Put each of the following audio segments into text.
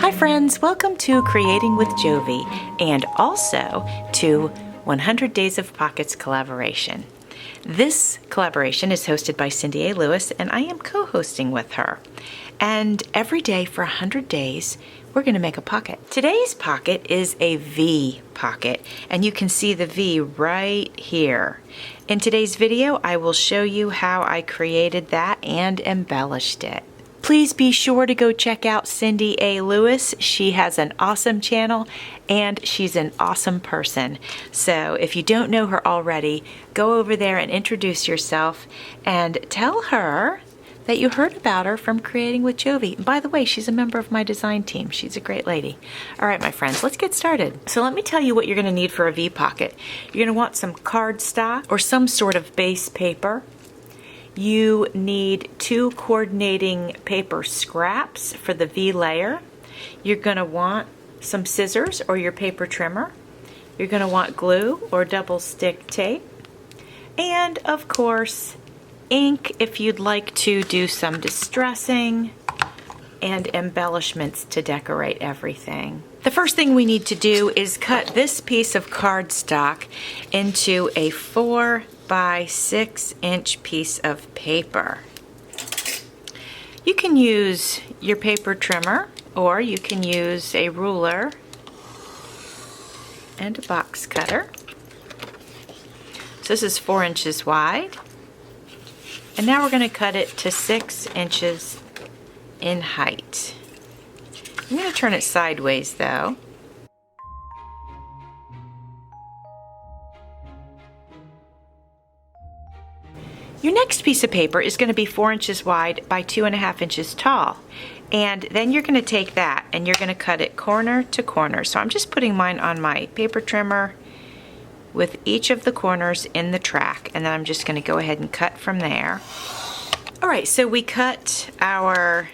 Hi friends, welcome to Creating with Jovi and also to 100 Days of Pockets collaboration. This collaboration is hosted by Cindy A. Lewis and I am co-hosting with her. And every day for 100 days, we're going to make a pocket. Today's pocket is a V pocket, and you can see the V right here. In today's video, I will show you how I created that and embellished it. Please be sure to go check out Cindy A. Lewis. She has an awesome channel and she's an awesome person. So if you don't know her already, go over there and introduce yourself and tell her that you heard about her from Creating with Jovi. By the way, she's a member of my design team. She's a great lady. All right, my friends, let's get started. So let me tell you what you're going to need for a V pocket. You're going to want some cardstock or some sort of base paper. You need 2 coordinating paper scraps for the V layer. You're going to want some scissors or your paper trimmer. You're going to want glue or double stick tape. And of course, ink if you'd like to do some distressing and embellishments to decorate everything. The first thing we need to do is cut this piece of cardstock into a 4 by 6 inch piece of paper. You can use your paper trimmer or you can use a ruler and a box cutter. So this is 4 inches wide. And now we're going to cut it to 6 inches in height. I'm going to turn it sideways though. Your next piece of paper is going to be 4 inches wide by 2.5 inches tall. And then you're going to take that and you're going to cut it corner to corner. So I'm just putting mine on my paper trimmer with each of the corners in the track, and then I'm just going to go ahead and cut from there. All right, so we cut our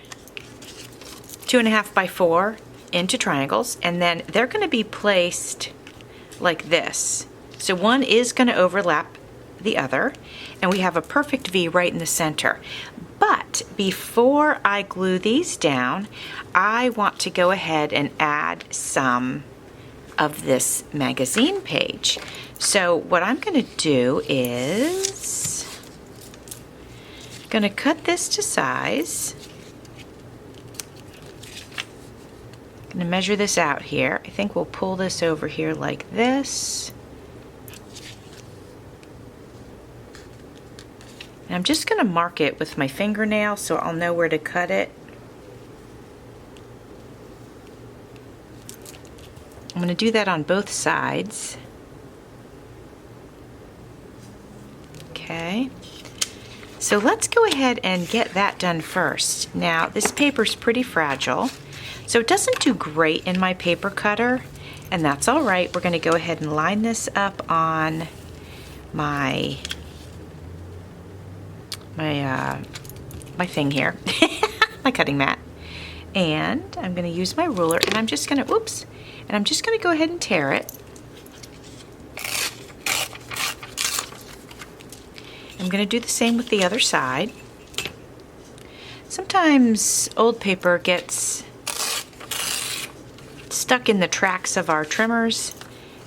2.5 by 4 into triangles, and then they're going to be placed like this. So one is going to overlap the other, and we have a perfect V right in the center. But before I glue these down, I want to go ahead and add some of this magazine page. So what I'm going to do is going to cut this to size. Going to measure this out here. I think we'll pull this over here like this. And I'm just going to mark it with my fingernail so I'll know where to cut it. I'm going to do that on both sides. Okay. So let's go ahead and get that done first. Now, this paper's pretty fragile, so it doesn't do great in my paper cutter, and that's all right. We're going to go ahead and line this up on my thing here, my cutting mat. And I'm going to use my ruler and I'm just going to, and I'm just going to go ahead and tear it. I'm going to do the same with the other side. Sometimes old paper gets stuck in the tracks of our trimmers,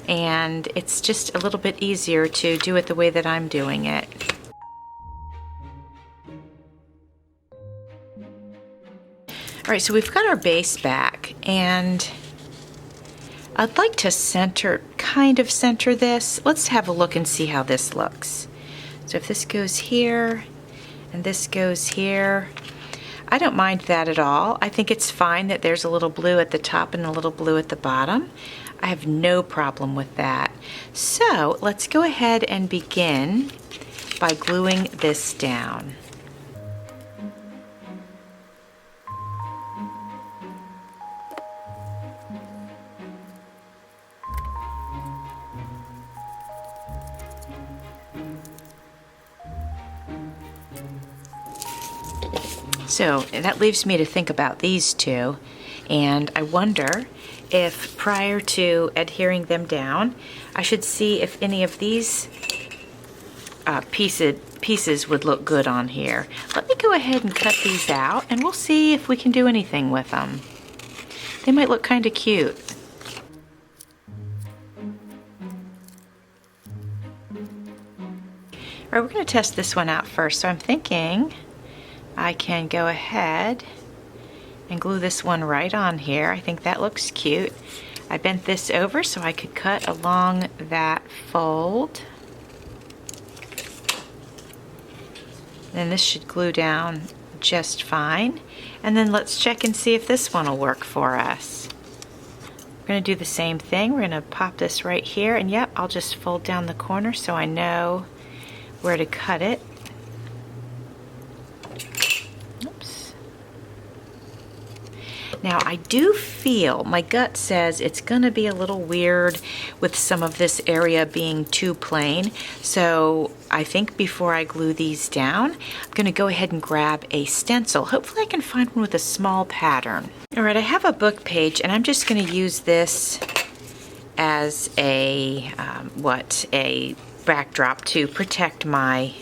and it's just a little bit easier to do it the way that I'm doing it. All right, so we've got our base back, and I'd like to kind of center this. Let's have a look and see how this looks. So if this goes here, and this goes here, I don't mind that at all. I think it's fine that there's a little blue at the top and a little blue at the bottom. I have no problem with that. So let's go ahead and begin by gluing this down. So that leaves me to think about these two, and I wonder if prior to adhering them down, I should see if any of these pieces would look good on here. Let me go ahead and cut these out and we'll see if we can do anything with them. They might look kind of cute. All right, we're going to test this one out first. So I'm thinking I can go ahead and glue this one right on here. I think that looks cute. I bent this over so I could cut along that fold. Then this should glue down just fine. And then let's check and see if this one will work for us. We're going to do the same thing. We're going to pop this right here, and yep, I'll just fold down the corner so I know where to cut it. Oops. Now I do feel, my gut says it's going to be a little weird with some of this area being too plain. So I think before I glue these down, I'm going to go ahead and grab a stencil. Hopefully I can find one with a small pattern. All right, I have a book page, and I'm just going to use this as a, a backdrop to protect my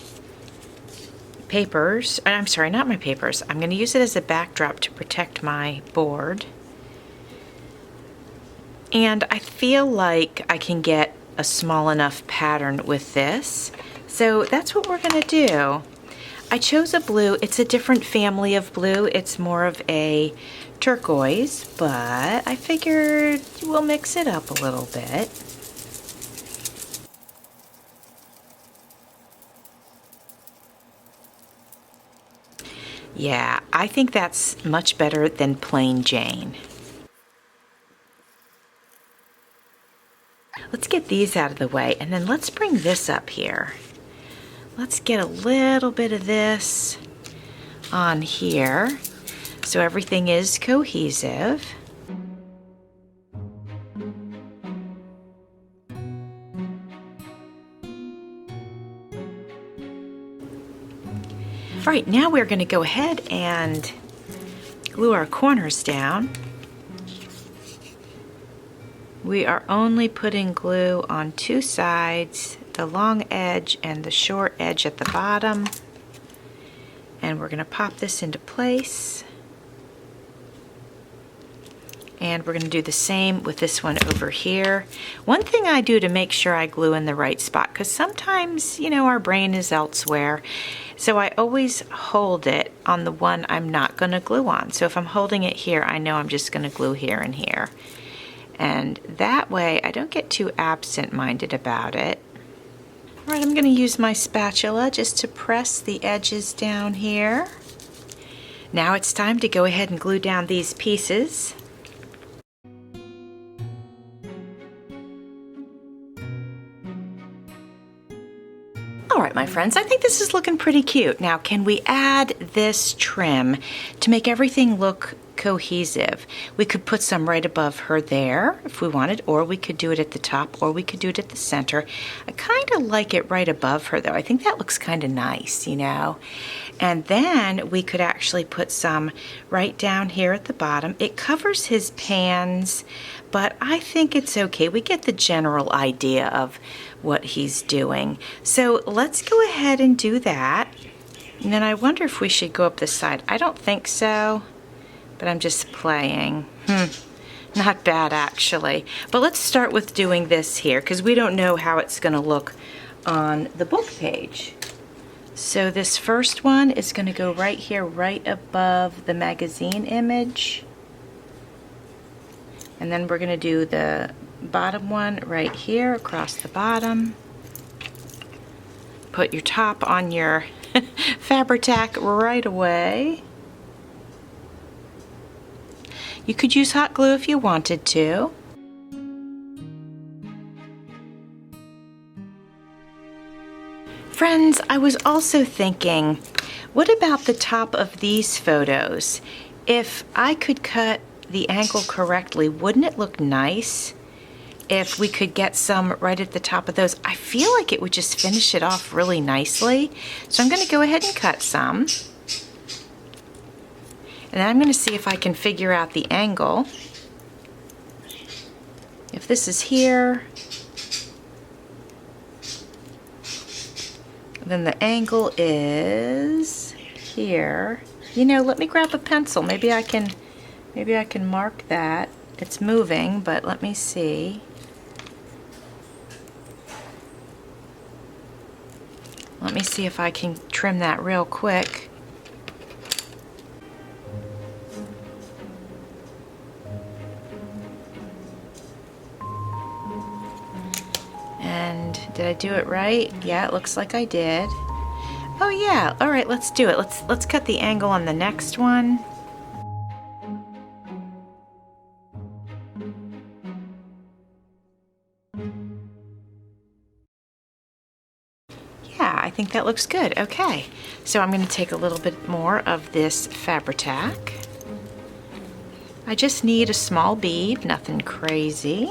papers. I'm sorry, not my papers. I'm going to use it as a backdrop to protect my board. And I feel like I can get a small enough pattern with this. So that's what we're going to do. I chose a blue. It's a different family of blue. It's more of a turquoise, but I figured we'll mix it up a little bit. Yeah, I think that's much better than plain Jane. Let's get these out of the way, and then let's bring this up here. Let's get a little bit of this on here so everything is cohesive. All right, now we're going to go ahead and glue our corners down. We are only putting glue on two sides, the long edge and the short edge at the bottom. And we're going to pop this into place. And we're going to do the same with this one over here. One thing I do to make sure I glue in the right spot, because sometimes, you know, our brain is elsewhere. So I always hold it on the one I'm not going to glue on. So if I'm holding it here, I know I'm just going to glue here and here. And that way I don't get too absent-minded about it. All right, I'm going to use my spatula just to press the edges down here. Now it's time to go ahead and glue down these pieces. All right, my friends, I think this is looking pretty cute. Now, can we add this trim to make everything look cohesive? We could put some right above her there if we wanted, or we could do it at the top, or we could do it at the center. I kind of like it right above her, though. I think that looks kind of nice, you know. And then we could actually put some right down here at the bottom. It covers his pans, but I think it's okay. We get the general idea of what he's doing. So let's go ahead and do that. And then I wonder if we should go up this side. I don't think so, but I'm just playing. Not bad, actually. But let's start with doing this here, because we don't know how it's going to look on the book page. So this first one is going to go right here, right above the magazine image. And then we're going to do the bottom one right here across the bottom. Put your top on your Fabri-Tac right away. You could use hot glue if you wanted to. Friends, I was also thinking, what about the top of these photos? If I could cut the angle correctly, wouldn't it look nice if we could get some right at the top of those? I feel like it would just finish it off really nicely. So I'm going to go ahead and cut some. And then I'm going to see if I can figure out the angle. If this is here, then the angle is here. You know, let me grab a pencil. Maybe I can Maybe I can mark that. It's moving, but let me see. Let me see if I can trim that real quick. And did I do it right? Yeah, it looks like I did. Oh yeah, all right, let's do it. Let's cut the angle on the next one. Yeah, I think that looks good. Okay, so I'm going to take a little bit more of this Fabri-Tac. I just need a small bead, nothing crazy.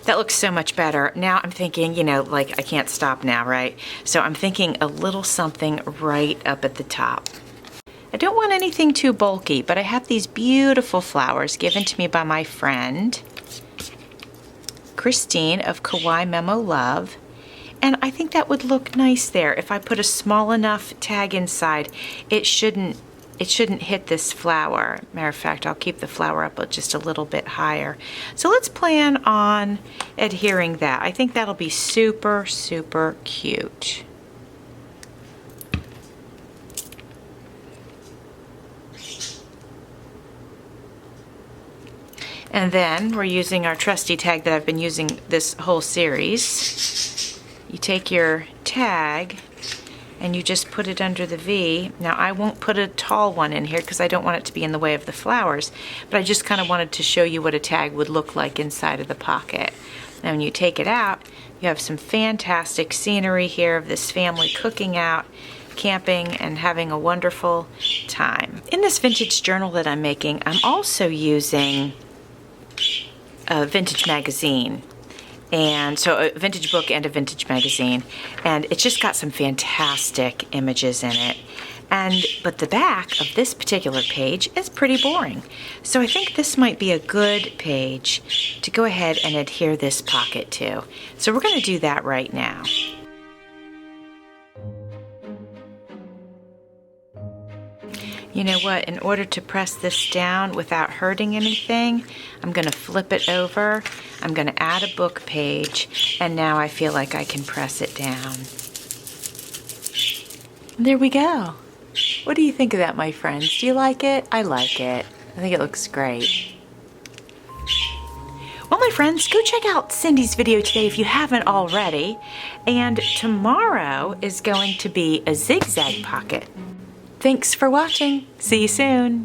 That looks so much better. Now I'm thinking, you know, like I can't stop now, right? So I'm thinking a little something right up at the top. I don't want anything too bulky, but I have these beautiful flowers given to me by my friend, Christine of Kawaii Memo Love. And I think that would look nice there. If I put a small enough tag inside, it shouldn't hit this flower. Matter of fact, I'll keep the flower up just a little bit higher. So let's plan on adhering that. I think that'll be super, super cute. And then we're using our trusty tag that I've been using this whole series. You take your tag and you just put it under the V. Now I won't put a tall one in here because I don't want it to be in the way of the flowers, but I just kind of wanted to show you what a tag would look like inside of the pocket. Now when you take it out, you have some fantastic scenery here of this family cooking out, camping, and having a wonderful time. In this vintage journal that I'm making, I'm also using a vintage magazine. And so a vintage book and a vintage magazine, and it's just got some fantastic images in it. But the back of this particular page is pretty boring. So I think this might be a good page to go ahead and adhere this pocket to. So we're going to do that right now. You know what, in order to press this down without hurting anything, I'm going to flip it over, I'm going to add a book page, and now I feel like I can press it down. There we go. What do you think of that, my friends? Do you like it? I like it. I think it looks great. Well, my friends, go check out Cindy's video today if you haven't already. And tomorrow is going to be a zigzag pocket. Thanks for watching. See you soon.